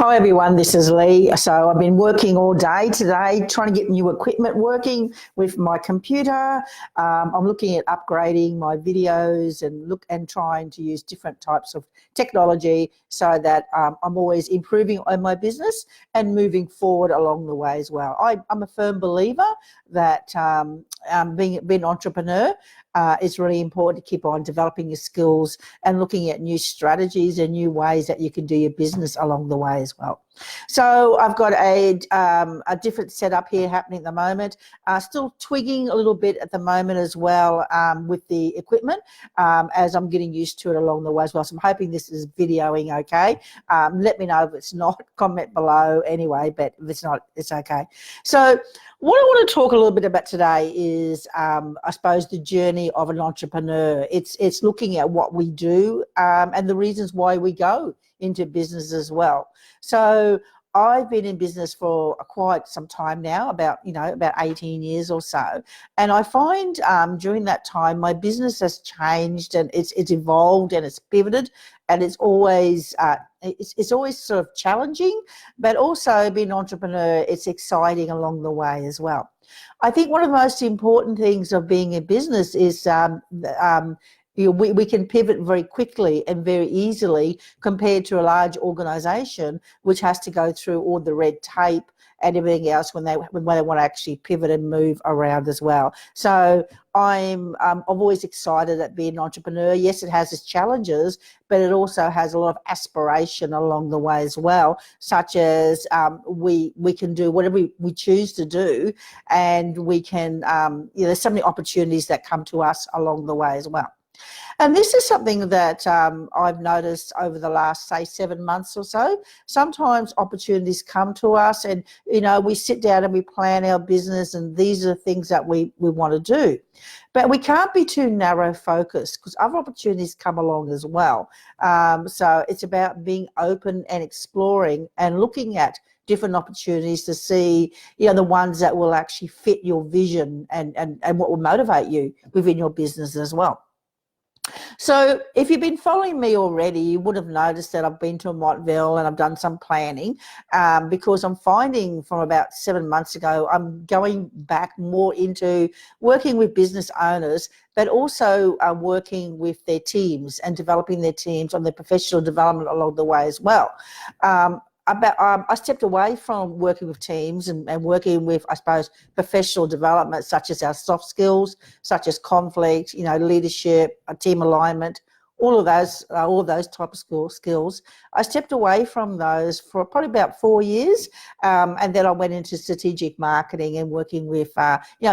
Hi everyone, this is Lee. So I've been working all day today trying to get new equipment working with my computer. I'm looking at upgrading my videos and trying to use different types of technology so that I'm always improving on my business and moving forward along the way as well. I'm a firm believer that being an entrepreneur is really important to keep on developing your skills and looking at new strategies and new ways that you can do your business along the way as well. So I've got a different setup here happening at the moment. Still twigging a little bit at the moment as well with the equipment as I'm getting used to it along the way as well. So I'm hoping this is videoing okay. Let me know if it's not, comment below anyway, but if it's not, it's okay. So what I want to talk a little bit about today is, I suppose, the journey of an entrepreneur. It's looking at what we do and the reasons why we go into business as well. So I've been in business for quite some time now, about 18 years or so, and I find during that time my business has changed and it's evolved and it's pivoted, and it's always sort of challenging, but also being an entrepreneur, it's exciting along the way as well. I think one of the most important things of being in business is we can pivot very quickly and very easily compared to a large organization which has to go through all the red tape and everything else when they want to actually pivot and move around as well. So I'm always excited at being an entrepreneur. Yes, it has its challenges, but it also has a lot of aspiration along the way as well, such as we can do whatever we choose to do, and we can, there's so many opportunities that come to us along the way as well. And this is something that I've noticed over the last, say, 7 months or so. Sometimes opportunities come to us and, we sit down and we plan our business and these are the things that we want to do. But we can't be too narrow focused because other opportunities come along as well. So it's about being open and exploring and looking at different opportunities to see, the ones that will actually fit your vision and what will motivate you within your business as well. So if you've been following me already, you would have noticed that I've been to Montville and I've done some planning because I'm finding from about 7 months ago, I'm going back more into working with business owners, but also working with their teams and developing their teams on their professional development along the way as well. I stepped away from working with teams and working with, I suppose, professional development, such as our soft skills, such as conflict, leadership, team alignment, all of those type of skills. I stepped away from those for probably about 4 years, and then I went into strategic marketing and working with,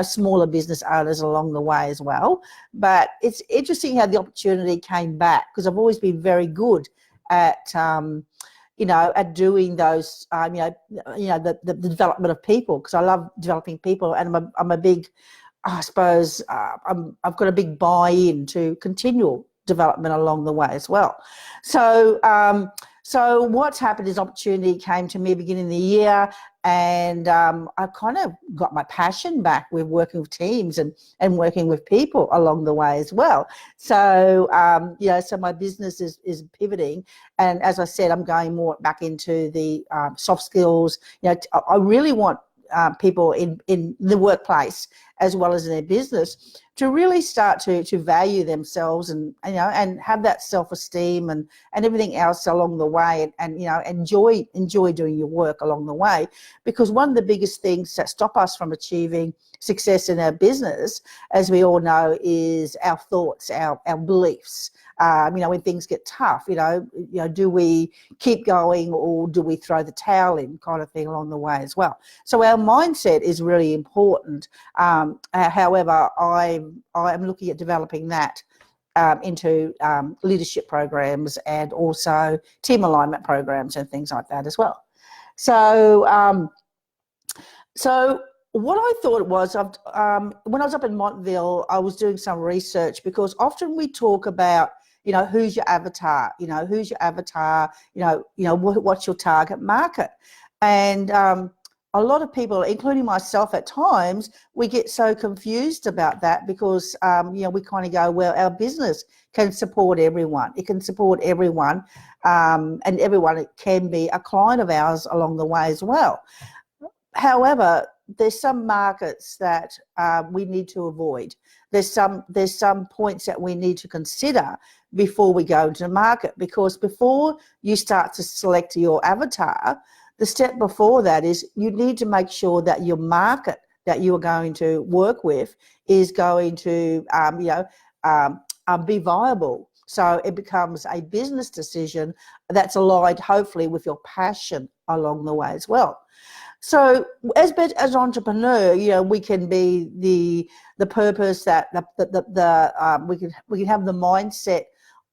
smaller business owners along the way as well. But it's interesting how the opportunity came back because I've always been very good at at doing those, the development of people, because I love developing people, and I'm a big, I suppose, I've got a big buy-in to continual development along the way as well. So, so what's happened is opportunity came to me beginning of the year, and I kind of got my passion back with working with teams and working with people along the way as well. So, so my business is pivoting. And as I said, I'm going more back into the soft skills. I really want people in the workplace as well as in their business to really start to value themselves and have that self-esteem and everything else along the way, and enjoy doing your work along the way, because one of the biggest things that stop us from achieving success in our business, as we all know, is our thoughts, our beliefs. When things get tough, do we keep going or do we throw the towel in, kind of thing along the way as well. So our mindset is really important. However, I am looking at developing that into leadership programs and also team alignment programs and things like that as well. So, so what I thought was, when I was up in Montville, I was doing some research, because often we talk about, who's your avatar, who's your avatar, what's your target market. And I a lot of people, including myself at times, we get so confused about that because, you know, we kind of go, well, our business can support everyone. It can support everyone, and everyone can be a client of ours along the way as well. However, there's some markets that we need to avoid. There's some points that we need to consider before we go into the market, because before you start to select your avatar, the step before that is you need to make sure that your market that you are going to work with is going to be viable. So it becomes a business decision that's aligned hopefully with your passion along the way as well. So as an entrepreneur, you know, we can be the purpose that we can have the mindset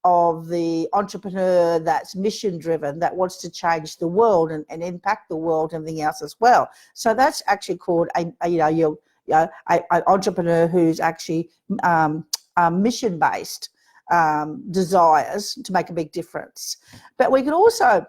of the entrepreneur that's mission driven, that wants to change the world and impact the world and everything else as well. So that's actually called an entrepreneur who's actually mission based, desires to make a big difference. But we can also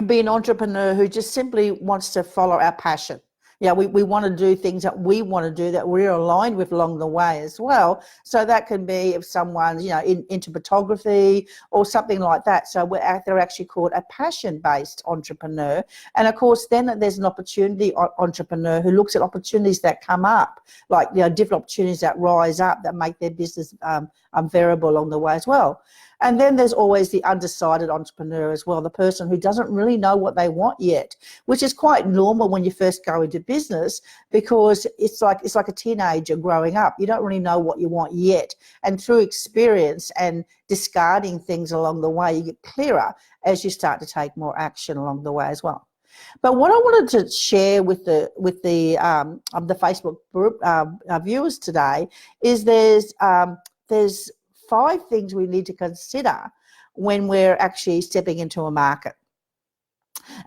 be an entrepreneur who just simply wants to follow our passion. Yeah, we want to do things that we want to do that we're aligned with along the way as well. So that can be if someone's, you know, into photography or something like that. So they're actually called a passion-based entrepreneur. And of course, then there's an opportunity entrepreneur who looks at opportunities that come up, like, you know, different opportunities that rise up that make their business variable along the way as well. And then there's always the undecided entrepreneur as well, the person who doesn't really know what they want yet, which is quite normal when you first go into business, because it's like a teenager growing up. You don't really know what you want yet. And through experience and discarding things along the way, you get clearer as you start to take more action along the way as well. But what I wanted to share with the Facebook group viewers today is there's 5 things we need to consider when we're actually stepping into a market.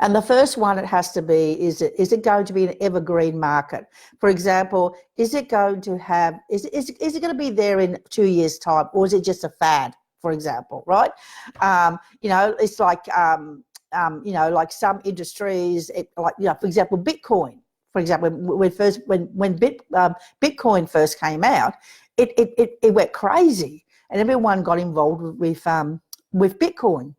And the first one it has to be, is it going to be an evergreen market? For example, is it going to have, is it going to be there in 2 years' time, or is it just a fad, for example, right? You know, it's like, you know, like some industries, like, you know, for example, Bitcoin. For example, when Bitcoin first came out, it went crazy. And everyone got involved with Bitcoin.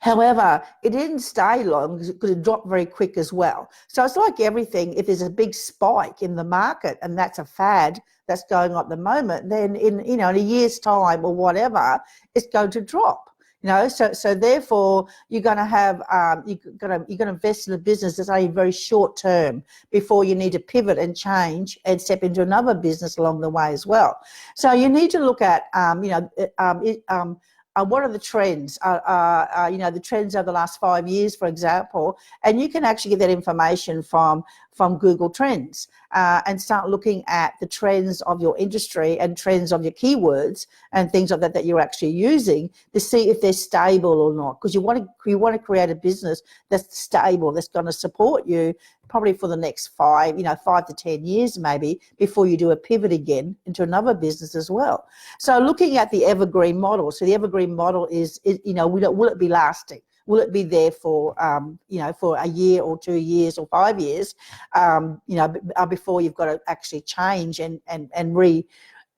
However, it didn't stay long because it dropped very quick as well. So it's like everything. If there's a big spike in the market and that's a fad that's going on at the moment, then in a year's time or whatever, it's going to drop. You know, so therefore you're going to have you're going to invest in a business that's only very short term before you need to pivot and change and step into another business along the way as well. So you need to look at what are the trends? You know, the trends over the last 5 years, for example, and you can actually get that information from Google Trends and start looking at the trends of your industry and trends of your keywords and things like that you're actually using to see if they're stable or not. Because you want to create a business that's stable, that's going to support you probably for the next 5 to 10 years maybe, before you do a pivot again into another business as well. So looking at the evergreen model. So the evergreen model is you know, will it be lasting? Will it be there for, you know, for a year or 2 years or 5 years, you know, before you've got to actually change and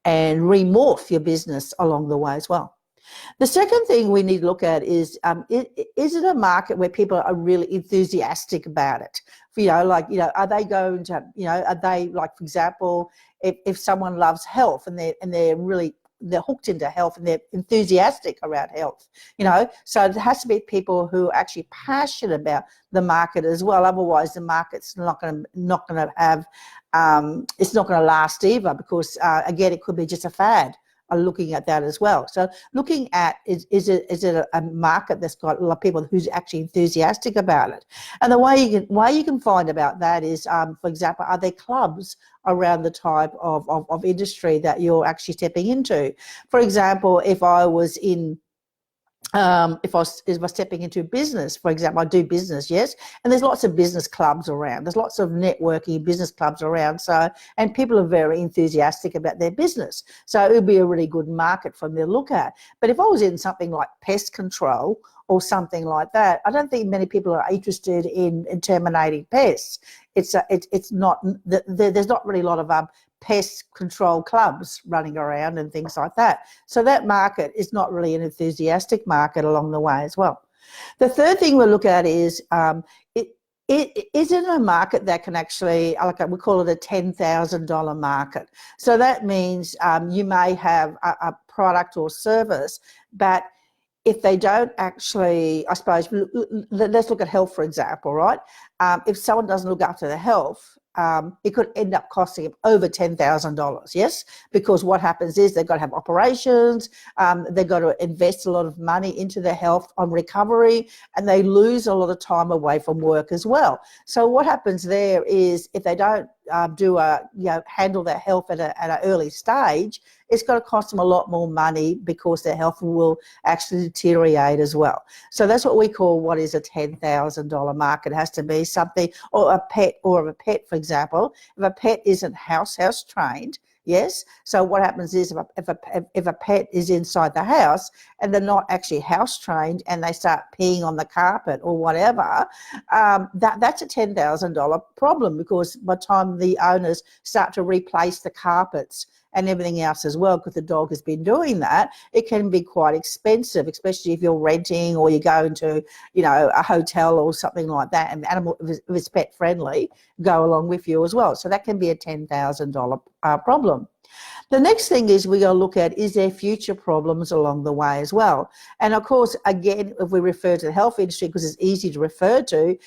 remorph your business along the way as well. The second thing we need to look at is it a market where people are really enthusiastic about it? You know, like, you know, are they going to, you know, are they, like, for example, if someone loves health and they're hooked into health and they're enthusiastic around health, you know, so there has to be people who are actually passionate about the market as well. Otherwise, the market's not going to have, it's not going to last either, because again, it could be just a fad. Are looking at that as well. So looking at is it a market that's got a lot of people who's actually enthusiastic about it? And the way you can find about that is, for example, are there clubs around the type of industry that you're actually stepping into? For example, if I was in if I stepping into business, for example, I do business, yes, and there's lots of business clubs around. There's lots of networking business clubs around. So, and people are very enthusiastic about their business. So it would be a really good market for me to look at. But if I was in something like pest control or something like that, I don't think many people are interested in terminating pests. It's not, there's not really a lot of pest control clubs running around and things like that. So that market is not really an enthusiastic market along the way as well. The third thing we'll look at is it isn't a market that can actually, like we call it a $10,000 market. So that means you may have a product or service, but if they don't actually, I suppose, let's look at health, for example, right? If someone doesn't look after their health, it could end up costing them over $10,000, yes? Because what happens is they've got to have operations, they've got to invest a lot of money into their health on recovery, and they lose a lot of time away from work as well. So what happens there is if they don't handle their health at an early stage, it's going to cost them a lot more money because their health will actually deteriorate as well. So that's what we call what is a $10,000 market. It has to be something, or a pet, for example. If a pet isn't house trained, yes. So what happens is if a pet is inside the house and they're not actually house trained and they start peeing on the carpet or whatever, that's a $10,000 problem, because by the time the owners start to replace the carpets and everything else as well, because the dog has been doing that, it can be quite expensive, especially if you're renting or you go into, a hotel or something like that, and the animal, if it's pet friendly, go along with you as well. So that can be a $10,000 problem. The next thing is we got to look at, is there future problems along the way as well? And of course, again, if we refer to the health industry, because it's easy to refer to,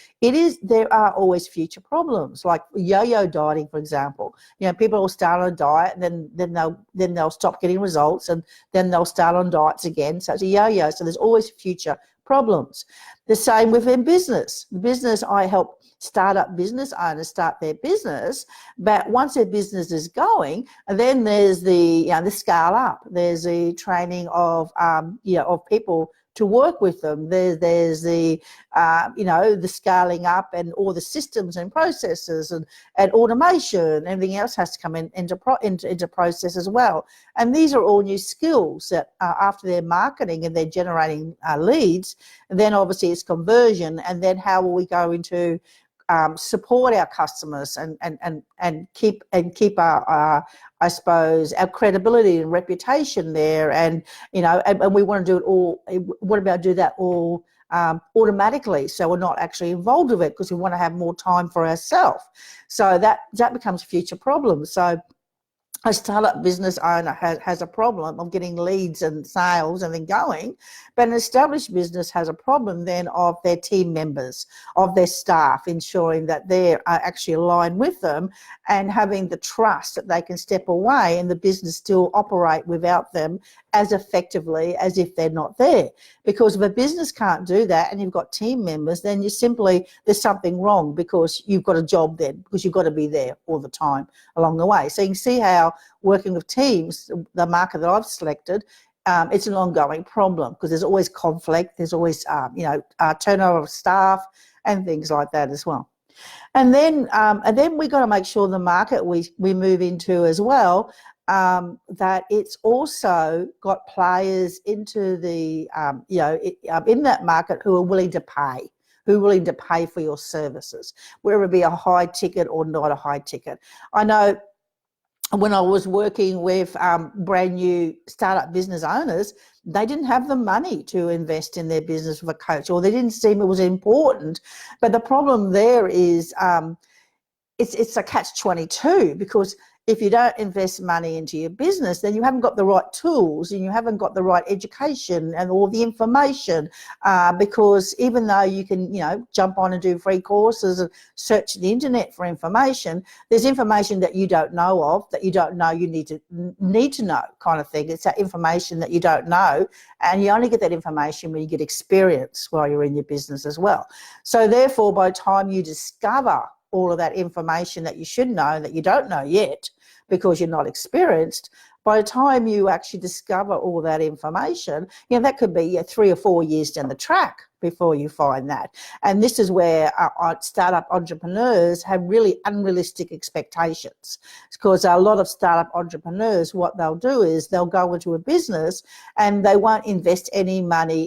there are always future problems, like yo-yo dieting, for example. People will start on a diet and then they'll stop getting results, and then they'll start on diets again. So it's a yo-yo. So there's always future problems. The same within business. The business, I help startup business owners start their business, but once their business is going, then there's the scale up. There's the training of of people to work with them. There's the the scaling up and all the systems and processes and automation. Everything else has to come into process as well. And these are all new skills that after their marketing and they're generating leads, and then obviously it's conversion, and then how will we go into support our customers and keep our I suppose our credibility and reputation there, and and we want to do it all. What about do that all automatically, so we're not actually involved with it, because we want to have more time for ourselves. So that becomes future problems. So a startup business owner has a problem of getting leads and sales and then going, but an established business has a problem then of their team members, of their staff, ensuring that they're actually aligned with them and having the trust that they can step away and the business still operate without them as effectively as if they're not there. Because if a business can't do that and you've got team members, then there's something wrong, because you've got a job then, because you've got to be there all the time along the way. So you can see how working with teams, the market that I've selected, it's an ongoing problem, because there's always conflict, there's always turnover of staff and things like that as well. And then we've got to make sure the market we move into as well, that it's also got players into the in that market who are willing to pay for your services, whether it be a high ticket or not a high ticket. I know when I was working with brand new startup business owners, they didn't have the money to invest in their business with a coach, or they didn't seem it was important. But the problem there is it's a catch-22, because if you don't invest money into your business, then you haven't got the right tools and you haven't got the right education and all the information, because even though you can, jump on and do free courses and search the internet for information, there's information that you don't know of, that you don't know you need to know, kind of thing. It's that information that you don't know, and you only get that information when you get experience while you're in your business as well. So therefore, by the time you discover all of that information that you should know that you don't know yet because you're not experienced, by the time you actually discover all that information, that could be 3 or 4 years down the track before you find that. And this is where startup entrepreneurs have really unrealistic expectations, because a lot of startup entrepreneurs, what they'll do is they'll go into a business and they won't invest any money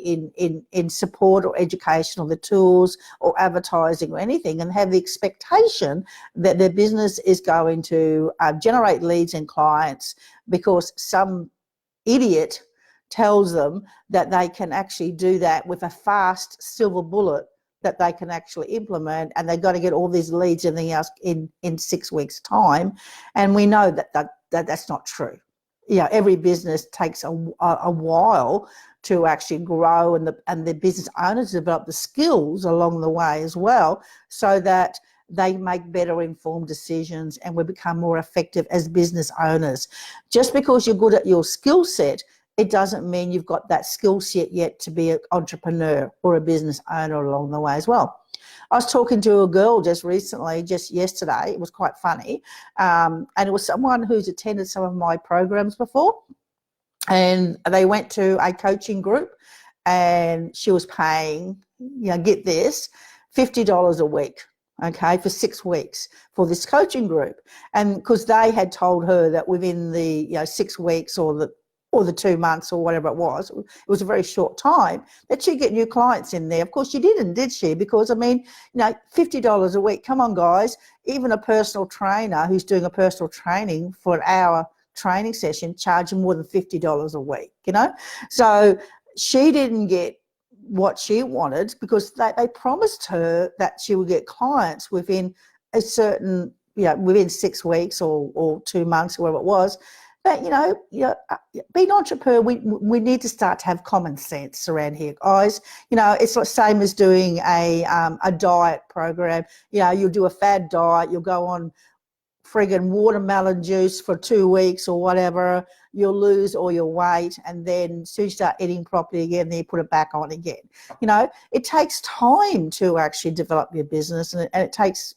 in support or education or the tools or advertising or anything, and have the expectation that their business is going to generate leads and clients because some idiot tells them that they can actually do that with a fast silver bullet that they can actually implement, and they've got to get all these leads and everything else in 6 weeks' time. And we know that's not true. Every business takes a while to actually grow, and the business owners develop the skills along the way as well, so that they make better informed decisions and we become more effective as business owners. Just because you're good at your skill set, it doesn't mean you've got that skill set yet to be an entrepreneur or a business owner along the way as well. I was talking to a girl just yesterday, it was quite funny, and it was someone who's attended some of my programs before, and they went to a coaching group, and she was paying, get this, $50 a week, okay, for 6 weeks for this coaching group. And because they had told her that within the 6 weeks or the 2 months or whatever it was a very short time, that she'd get new clients in there. Of course, she didn't, did she? Because, $50 a week, come on, guys. Even a personal trainer who's doing a personal training for an hour training session charging more than $50 a week, So she didn't get what she wanted because they promised her that she would get clients within a certain, within 6 weeks or 2 months, or whatever it was. But, being an entrepreneur, we need to start to have common sense around here, guys. It's the same as doing a diet program. You'll do a fad diet, you'll go on friggin' watermelon juice for 2 weeks or whatever, you'll lose all your weight, and then as soon as you start eating properly again, then you put it back on again. It takes time to actually develop your business, and it takes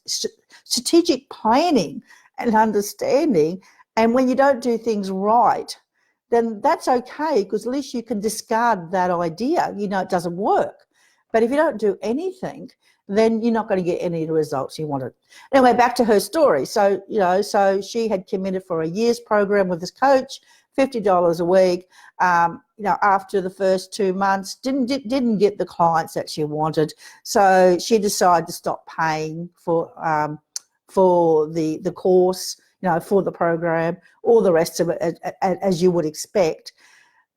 strategic planning and understanding. And when you don't do things right, then that's okay, because at least you can discard that idea. It doesn't work. But if you don't do anything, then you're not going to get any of the results you wanted. Anyway, back to her story. So, so she had committed for a year's program with this coach, $50 a week. After the first 2 months, didn't get the clients that she wanted. So she decided to stop paying for the course, for the program, all the rest of it, as you would expect.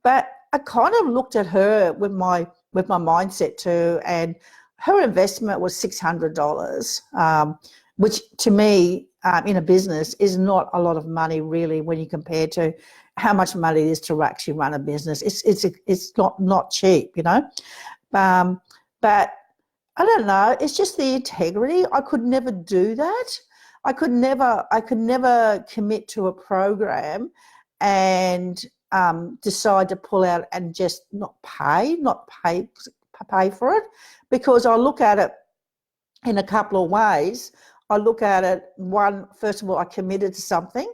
But I kind of looked at her with my mindset too, and her investment was $600, which to me, in a business, is not a lot of money really when you compare to how much money it is to actually run a business. It's not cheap, But I don't know. It's just the integrity. I could never do that. I could never commit to a program and decide to pull out and just not pay for it, because I look at it in a couple of ways. I look at it, one, first of all, I committed to something,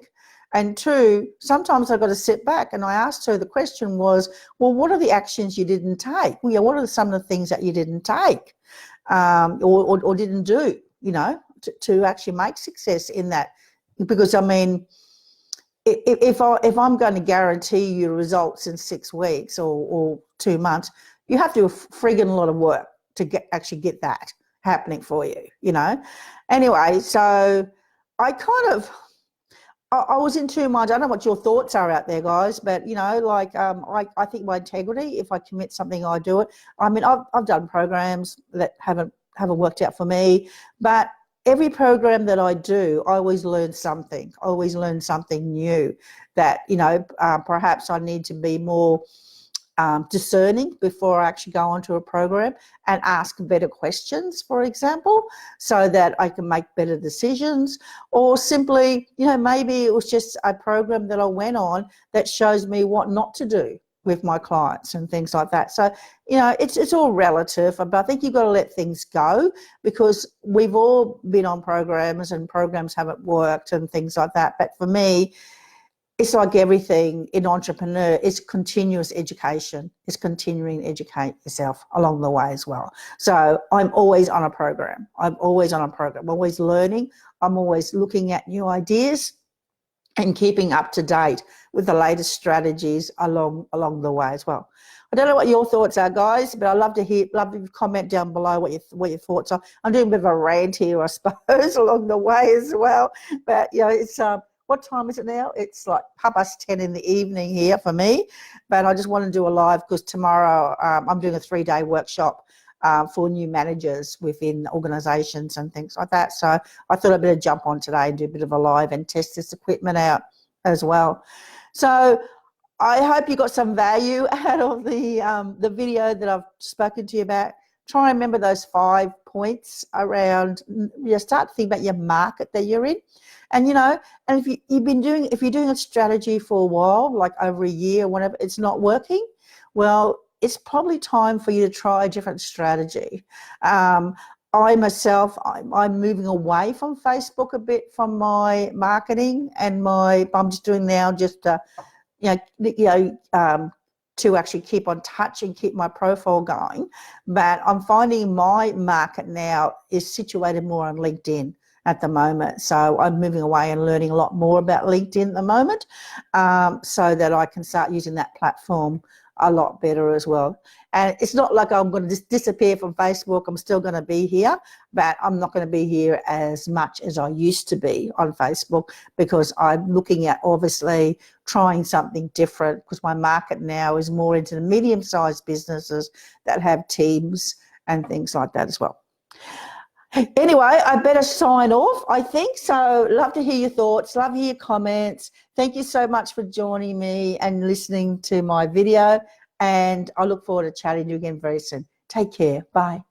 and two, sometimes I've got to sit back. And I asked her, the question was, well, what are the actions you didn't take? Well, what are some of the things that you didn't take or didn't do, to actually make success in that? Because if I'm going to guarantee you results in 6 weeks or 2 months, you have to do a friggin' lot of work to actually get that happening for you, Anyway, so I was in 2 minds. I don't know what your thoughts are out there, guys, but I think my integrity, if I commit something, I do it. I've done programs that haven't worked out for me, but every program that I do, I always learn something. I always learn something new that, perhaps I need to be more discerning before I actually go onto a program and ask better questions, for example, so that I can make better decisions. Or simply, maybe it was just a program that I went on that shows me what not to do with my clients and things like that. So, it's all relative, but I think you've got to let things go, because we've all been on programs and programs haven't worked and things like that. But for me, it's like everything in entrepreneur, it's continuous education. It's continuing to educate yourself along the way as well. So I'm always on a program. I'm always on a program. I'm always learning. I'm always looking at new ideas and keeping up to date with the latest strategies along the way as well. I don't know what your thoughts are, guys, but I'd love to comment down below what your thoughts are. I'm doing a bit of a rant here, I suppose, along the way as well. But you know, it's what time is it now? It's like 10:30 in the evening here for me. But I just want to do a live because tomorrow I'm doing a 3-day workshop for new managers within organisations and things like that. So I thought I'd better jump on today and do a bit of a live and test this equipment out as well. So I hope you got some value out of the video that I've spoken to you about. Try and remember those 5 points around, start to think about your market that you're in. And, you know, and if you're doing a strategy for a while, like over a year or whatever, it's not working, well, it's probably time for you to try a different strategy. I myself, I'm moving away from Facebook a bit from my marketing and I'm just doing now to actually keep on touch and keep my profile going. But I'm finding my market now is situated more on LinkedIn at the moment. So I'm moving away and learning a lot more about LinkedIn at the moment, so that I can start using that platform a lot better as well. And it's not like I'm going to just disappear from Facebook. I'm still going to be here, but I'm not going to be here as much as I used to be on Facebook, because I'm looking at obviously trying something different, because my market now is more into the medium-sized businesses that have teams and things like that as well. Anyway, I better sign off, I think. So love to hear your thoughts, love to hear your comments. Thank you so much for joining me and listening to my video, and I look forward to chatting to you again very soon. Take care. Bye.